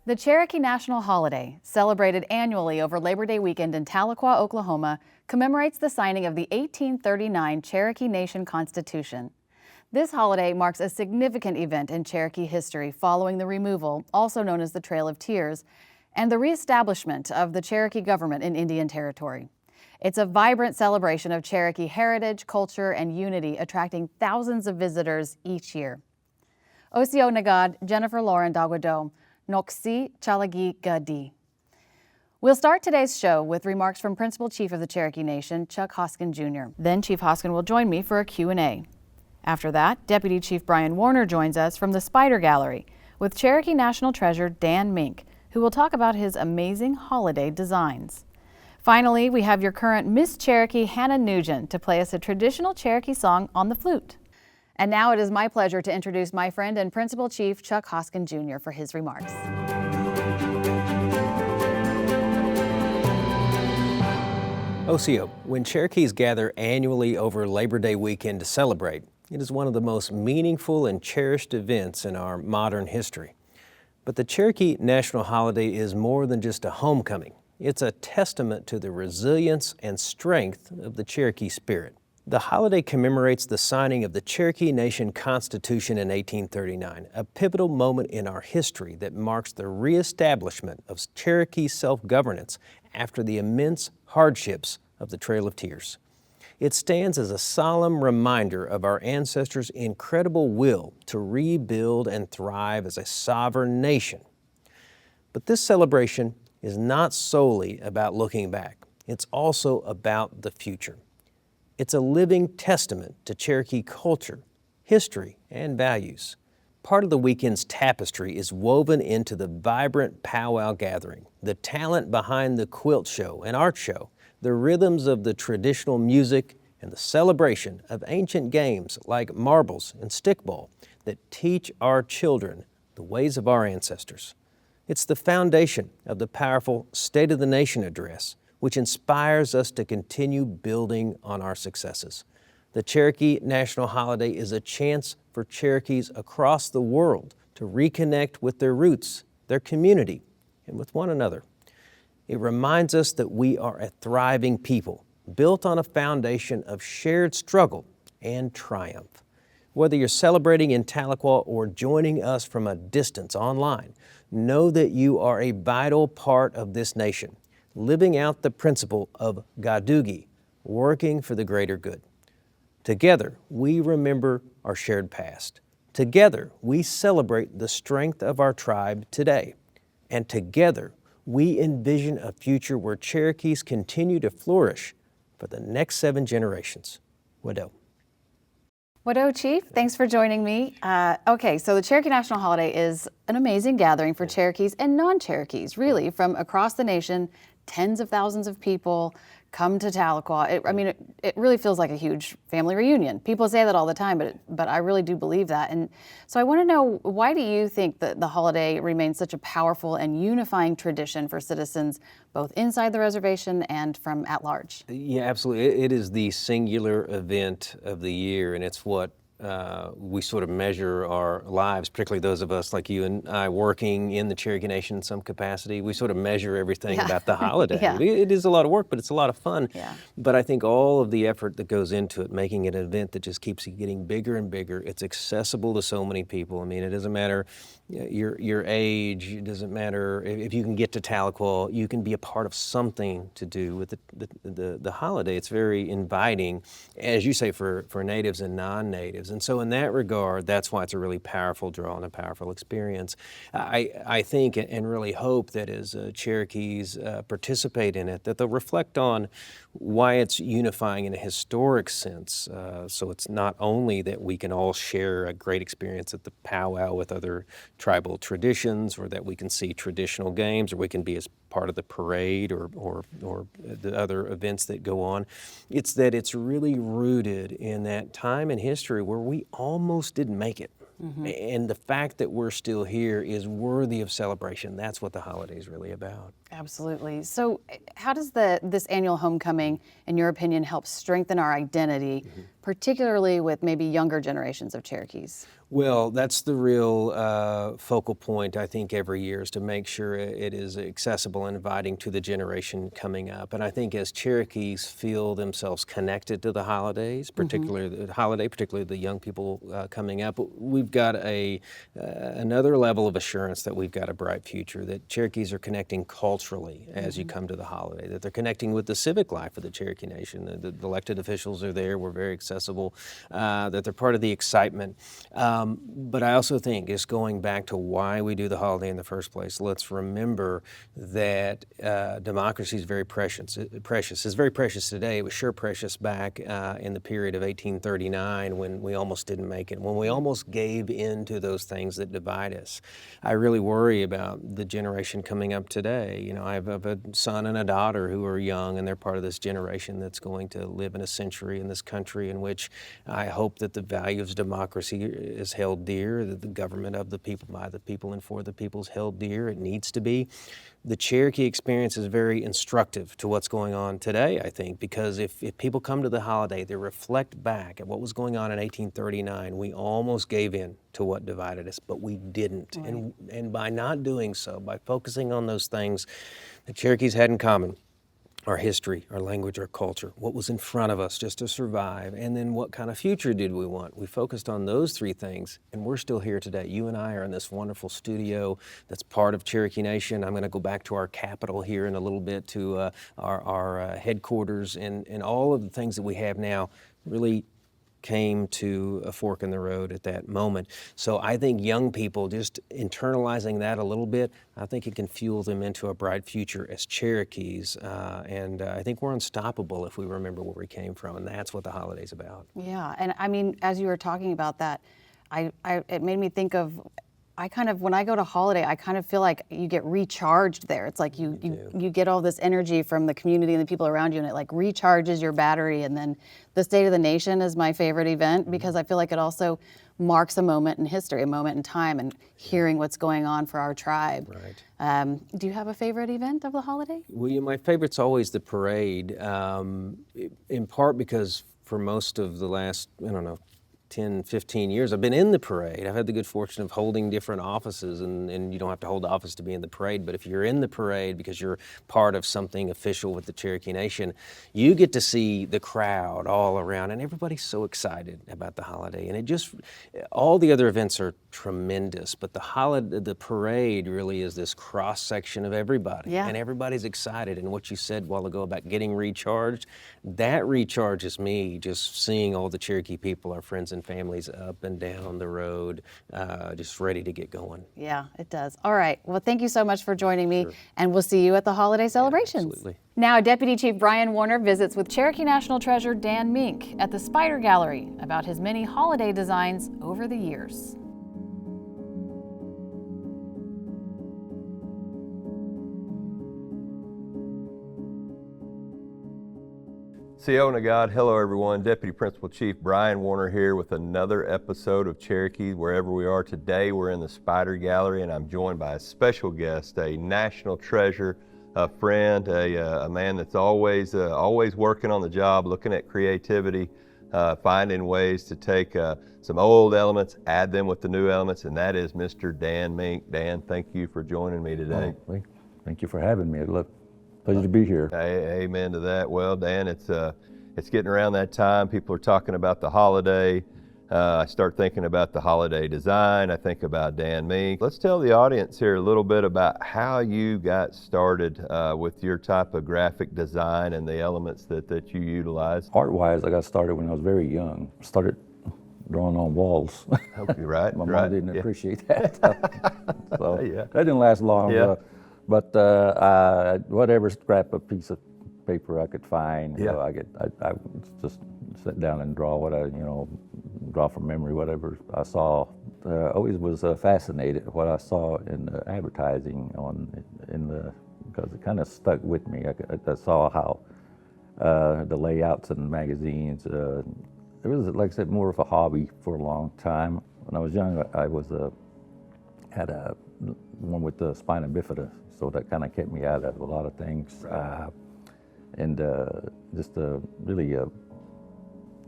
The Cherokee National Holiday, celebrated annually over Labor Day weekend in Tahlequah, Oklahoma, commemorates the signing of the 1839 Cherokee Nation Constitution. This holiday marks a significant event in Cherokee history following the removal, also known as the Trail of Tears, and the reestablishment of the Cherokee government in Indian Territory. It's a vibrant celebration of Cherokee heritage, culture, and unity, attracting thousands of visitors each year. Osio Nagad, Jennifer Lauren Daguado, Noksi Chalagi Gadi. We'll start today's show with remarks from Principal Chief of the Cherokee Nation, Chuck Hoskin Jr. Then Chief Hoskin will join me for a Q&A. After that, Deputy Chief Brian Warner joins us from the Spider Gallery with Cherokee National Treasure Dan Mink, who will talk about his amazing holiday designs. Finally, we have your current Miss Cherokee, Hannah Nugent, to play us a traditional Cherokee song on the flute. And now it is my pleasure to introduce my friend and Principal Chief Chuck Hoskin Jr. for his remarks. Osio, when Cherokees gather annually over Labor Day weekend to celebrate, it is one of the most meaningful and cherished events in our modern history. But the Cherokee National Holiday is more than just a homecoming. It's a testament to the resilience and strength of the Cherokee spirit. The holiday commemorates the signing of the Cherokee Nation Constitution in 1839, a pivotal moment in our history that marks the reestablishment of Cherokee self-governance after the immense hardships of the Trail of Tears. It stands as a solemn reminder of our ancestors' incredible will to rebuild and thrive as a sovereign nation. But this celebration is not solely about looking back. It's also about the future. It's a living testament to Cherokee culture, history, and values. Part of the weekend's tapestry is woven into the vibrant powwow gathering, the talent behind the quilt show and art show, the rhythms of the traditional music, and the celebration of ancient games like marbles and stickball that teach our children the ways of our ancestors. It's the foundation of the powerful State of the Nation address, which inspires us to continue building on our successes. The Cherokee National Holiday is a chance for Cherokees across the world to reconnect with their roots, their community, and with one another. It reminds us that we are a thriving people, built on a foundation of shared struggle and triumph. Whether you're celebrating in Tahlequah or joining us from a distance online, know that you are a vital part of this nation, living out the principle of Gadugi, working for the greater good. Together, we remember our shared past. Together, we celebrate the strength of our tribe today. And together, we envision a future where Cherokees continue to flourish for the next 7 generations. Wado. Wado, Chief, thanks for joining me. Okay, so the Cherokee National Holiday is an amazing gathering for Cherokees and non-Cherokees, really, from across the nation. Tens of thousands of people come to Tahlequah. It really feels like a huge family reunion. People say that all the time, but I really do believe that. And so I want to know, why do you think that the holiday remains such a powerful and unifying tradition for citizens, both inside the reservation and from at large? Yeah, absolutely. It is the singular event of the year, and it's what we sort of measure our lives, particularly those of us like you and I working in the Cherokee Nation in some capacity. We sort of measure everything about the holiday. Yeah. It is a lot of work, but it's a lot of fun. Yeah. But I think all of the effort that goes into it, making it an event that just keeps getting bigger and bigger, it's accessible to so many people. It doesn't matter your age, it doesn't matter if you can get to Tahlequah, you can be a part of something to do with the holiday. It's very inviting, as you say, for natives and non-natives. And so in that regard, that's why it's a really powerful draw and a powerful experience. I think and really hope that as Cherokees participate in it, that they'll reflect on why it's unifying in a historic sense. So it's not only that we can all share a great experience at the powwow with other tribal traditions, or that we can see traditional games, or we can be as part of the parade or the other events that go on. It's that it's really rooted in that time in history where we almost didn't make it. Mm-hmm. And the fact that we're still here is worthy of celebration. That's what the holiday is really about. Absolutely. So, how does this annual homecoming, in your opinion, help strengthen our identity, particularly with maybe younger generations of Cherokees? Well, that's the real focal point, I think, every year is to make sure it is accessible and inviting to the generation coming up. And I think as Cherokees feel themselves connected to the holidays, particularly the young people coming up, we've got another level of assurance that we've got a bright future, that Cherokees are connecting culturally as you come to the holiday, that they're connecting with the civic life of the Cherokee Nation. The elected officials are there, we're very accessible, that they're part of the excitement. But I also think, just going back to why we do the holiday in the first place, let's remember that democracy is very precious. It's very precious today. It was sure precious back in the period of 1839 when we almost didn't make it, when we almost gave in to those things that divide us. I really worry about the generation coming up today. You know, I have a son and a daughter who are young, and they're part of this generation that's going to live in a century in this country in which I hope that the value of democracy is held dear, that the government of the people, by the people, and for the people is held dear. It needs to be. The Cherokee experience is very instructive to what's going on today, I think, because if people come to the holiday, they reflect back at what was going on in 1839. We almost gave in to what divided us, but we didn't. Right. And by not doing so, by focusing on those things the Cherokees had in common, our history, our language, our culture, what was in front of us just to survive, and then what kind of future did we want? We focused on those three things, and we're still here today. You and I are in this wonderful studio that's part of Cherokee Nation. I'm going to go back to our capital here in a little bit, to our headquarters, and all of the things that we have now really came to a fork in the road at that moment. So I think young people, just internalizing that a little bit, I think it can fuel them into a bright future as Cherokees. And I think we're unstoppable if we remember where we came from, and that's what the holiday's about. Yeah, and I mean, as you were talking about that, it made me think of, when I go to holiday, I kind of feel like you get recharged there. It's like you get all this energy from the community and the people around you, and it like recharges your battery. And then the State of the Nation is my favorite event because I feel like it also marks a moment in history, a moment in time, and hearing what's going on for our tribe. Right. Do you have a favorite event of the holiday? Well, my favorite's always the parade, in part because for most of the last, 10, 15 years, I've been in the parade. I've had the good fortune of holding different offices, and you don't have to hold office to be in the parade, but if you're in the parade because you're part of something official with the Cherokee Nation, you get to see the crowd all around, and everybody's so excited about the holiday. And all the other events are tremendous, but the parade really is this cross-section of everybody, Yeah. and everybody's excited. And what you said a while ago about getting recharged, that recharges me, just seeing all the Cherokee people, our friends and families, up and down the road, just ready to get going. Yeah, it does. All right. Well, thank you so much for joining me, Sure. and we'll see you at the holiday celebrations. absolutely. Now, Deputy Chief Brian Warner visits with Cherokee National Treasure Dan Mink at the Spider Gallery about his many holiday designs over the years. CO Nagad, hello everyone. Deputy Principal Chief Brian Warner here with another episode of Cherokee Wherever We Are. Today we're in the Spider Gallery, and I'm joined by a special guest, a national treasure, a friend, a man that's always working on the job, looking at creativity, finding ways to take some old elements, add them with the new elements, and that is Mr. Dan Mink. Dan, thank you for joining me today. Oh, thank you for having me. Pleasure to be here. Amen to that. Well, Dan, it's getting around that time. People are talking about the holiday. I start thinking about the holiday design. I think about Dan Mink. Let's tell the audience here a little bit about how you got started with your type of graphic design and the elements that you utilize. Art-wise, I got started when I was very young. Started drawing on walls. Okay, right. My mom right. didn't yeah. appreciate that. So Yeah. that didn't last long. Yeah. But whatever scrap a piece of paper I could find, Yeah. I just sit down and draw what draw from memory, whatever I saw. Always was fascinated what I saw in the advertising because it kind of stuck with me. I saw how the layouts in magazines. It was, like I said, more of a hobby for a long time. When I was young, I was had one with the spina bifida, so that kind of kept me out of a lot of things. Right. And just really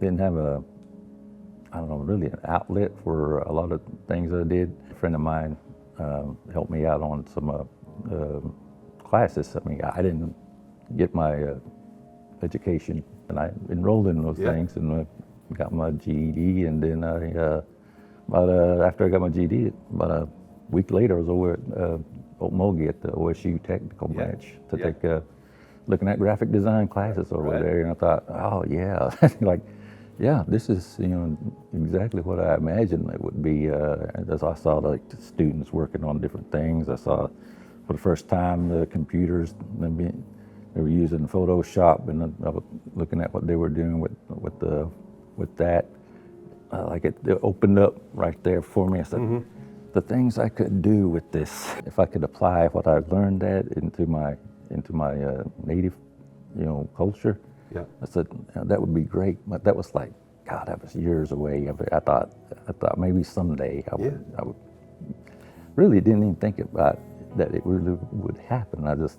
didn't have really an outlet for a lot of things I did. A friend of mine helped me out on some classes. I mean, I didn't get my education, and I enrolled in those things and got my GED, and then after I got my GED, about a week later, I was over at Okmulgee at the OSU Technical Branch to take looking at graphic design classes over there, and I thought, oh yeah, like, yeah, this is exactly what I imagined it would be. As I saw the students working on different things, I saw for the first time the computers. They were using Photoshop, and I was looking at what they were doing with that. Like it opened up right there for me. I said, the things I could do with this, if I could apply what I learned into my native, culture. Yeah. I said that would be great. But that was like, God, that was years away. I thought maybe someday I would. Really didn't even think about that it really would happen. I just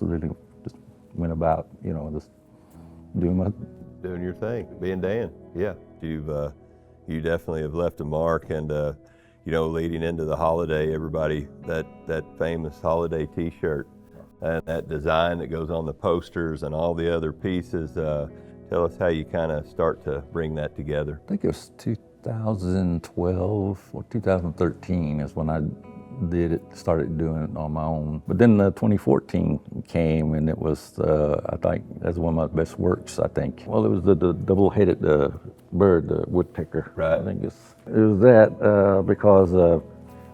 really went about, just doing your thing, being Dan. Yeah, you definitely have left a mark, and leading into the holiday, everybody, that famous holiday T-shirt and that design that goes on the posters and all the other pieces. Tell us how you kind of start to bring that together. I think it was 2012 or 2013 is when I started doing it on my own. But then 2014 came, and it was, I think that's one of my best works, I think. Well, it was the double-headed bird, the woodpecker. Right. I think it was that because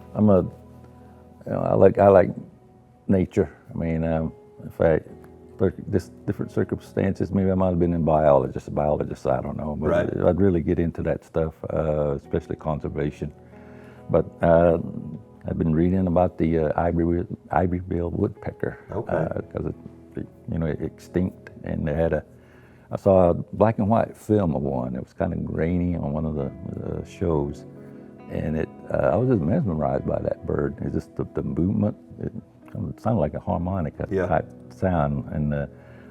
I like nature. I mean, in fact, just different circumstances, maybe I might have been a biologist, I don't know. But I'd really get into that stuff, especially conservation. But I've been reading about the ivory-billed woodpecker, because it's extinct, and I saw a black and white film of one. It was kind of grainy on one of the shows, and I was just mesmerized by that bird. It's just the movement. It sounded like a harmonica type sound, and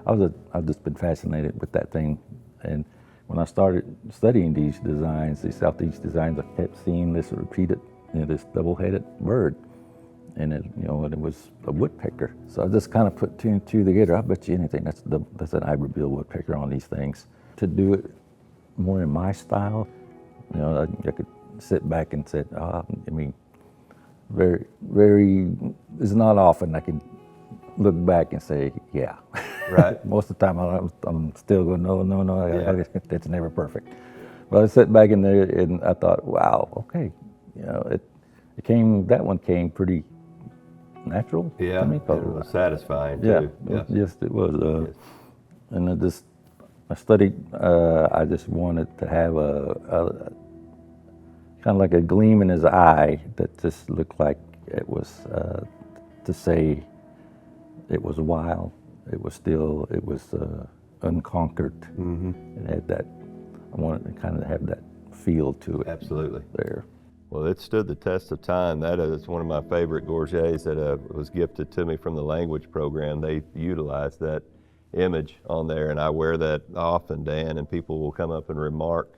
I've just been fascinated with that thing. And when I started studying these Southeast designs, I kept seeing this repeated, this double-headed bird, and it was a woodpecker. So I just kind of put two and two together. I bet you anything that's an ivory-billed woodpecker on these things. To do it more in my style, I could sit back and say, very, very. It's not often I can look back and say, yeah. Right. Most of the time I'm still going, no, that's never perfect. But I sat back in there and I thought, wow, okay, that one came pretty natural to me. It was satisfying too. Yes. Yes, it was. And I studied, I just wanted to have a kind of like a gleam in his eye that just looked like it was, to say it was wild. It was unconquered. Mm-hmm. It had that, I wanted to kind of have that feel to it. Absolutely. There. Well, it stood the test of time. That is one of my favorite gorgets that was gifted to me from the language program. They utilized that image on there, and I wear that often, Dan, and people will come up and remark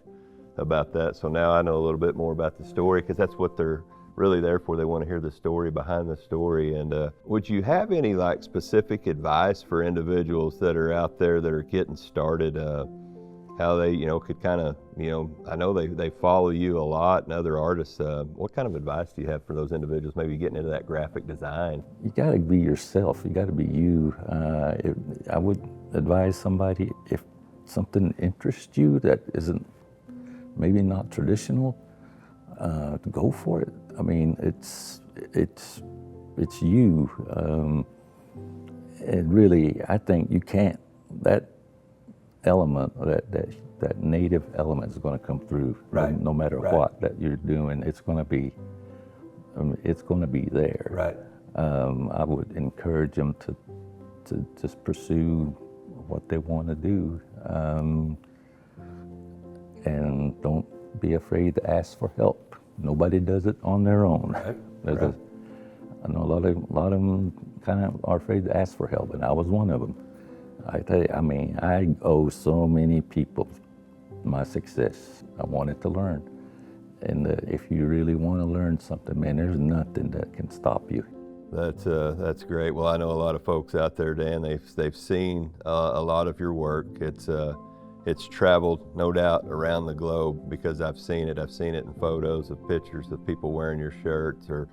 about that. So now I know a little bit more about the story, because that's what they're really there for. They want to hear the story behind the story. And would you have any specific advice for individuals that are out there that are getting started, how they could kind of, I know they follow you a lot and other artists. What kind of advice do you have for those individuals maybe getting into that graphic design? You got to be yourself. You got to be you. I would advise somebody, if something interests you that isn't maybe not traditional, to go for it. I mean, it's you, and really, I think you can't. That element, that native element is going to come through, no matter what that you're doing. It's going to be, it's going to be there. Right. I would encourage them to just pursue what they want to do, and don't be afraid to ask for help. Nobody does it on their own. Right. I know a lot of them kind of are afraid to ask for help, and I was one of them. I tell you, I mean, I owe so many people my success. I wanted to learn. And if you really want to learn something, man, there's nothing that can stop you. That's great. Well, I know a lot of folks out there, Dan. They've seen a lot of your work. It's traveled, no doubt, around the globe because I've seen it. I've seen it in photos of pictures of people wearing your shirts or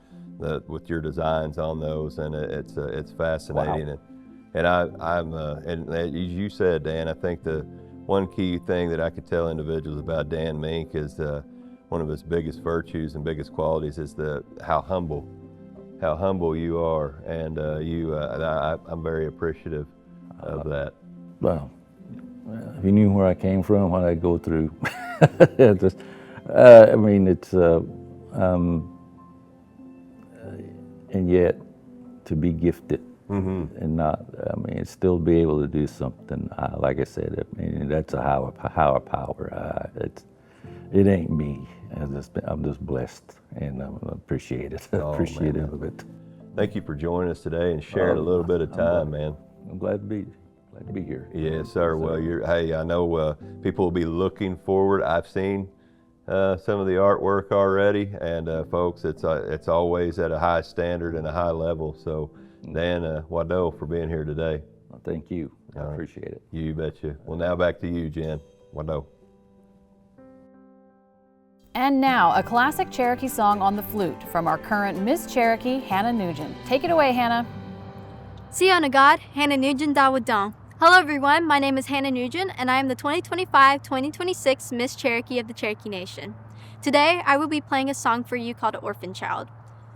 with your designs on those, and it's fascinating. Wow. And as you said, Dan, I think the one key thing that I could tell individuals about Dan Mink is one of his biggest virtues and biggest qualities is how humble you are, and I'm very appreciative of that. Well, if you knew where I came from, what I go through, I mean, it's, and yet to be gifted and not, I mean, still be able to do something, like I said, I mean, that's a higher power. It ain't me. I'm just blessed, and I'm appreciative of it. Thank you for joining us today and sharing a little bit of time, man. I'm glad to be here. Yes, sir. Well, I know people will be looking forward. I've seen some of the artwork already, and folks, it's always at a high standard and a high level. So, Dan, Wado for being here today. Well, thank you. I appreciate it. You betcha. Well, now back to you, Jen. Wado. And now, a classic Cherokee song on the flute from our current Miss Cherokee, Hannah Nugent. Take it away, Hannah. Siyanagad, Hannah Nugent Dawadon. Hello everyone, my name is Hannah Nugent and I am the 2025-2026 Miss Cherokee of the Cherokee Nation. Today, I will be playing a song for you called Orphan Child.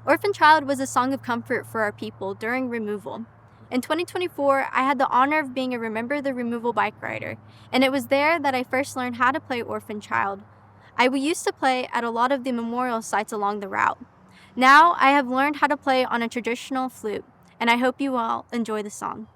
Orphan Child was a song of comfort for our people during removal. In 2024, I had the honor of being a Remember the Removal bike rider, and it was there that I first learned how to play Orphan Child. I used to play at a lot of the memorial sites along the route. Now, I have learned how to play on a traditional flute, and I hope you all enjoy the song.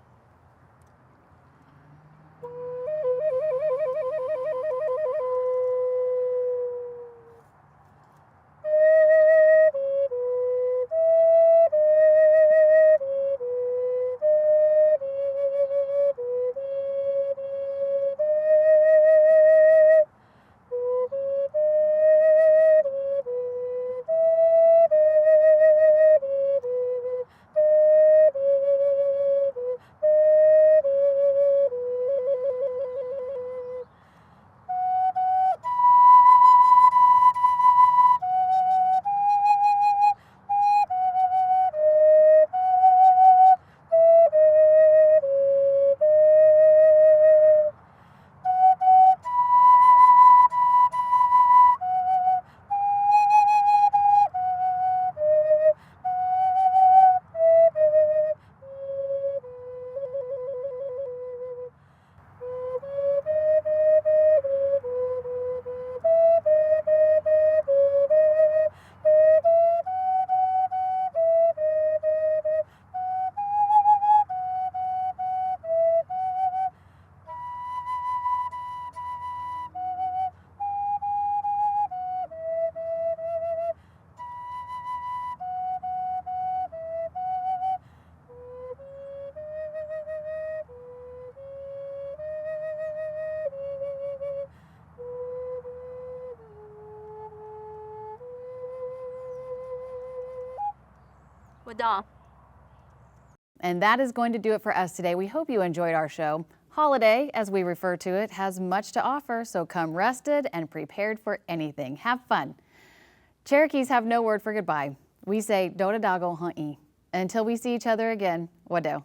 Wada. And that is going to do it for us today. We hope you enjoyed our show. Holiday, as we refer to it, has much to offer, so come rested and prepared for anything. Have fun. Cherokees have no word for goodbye. We say, Dodadago Hunt'i. Until we see each other again, Wado.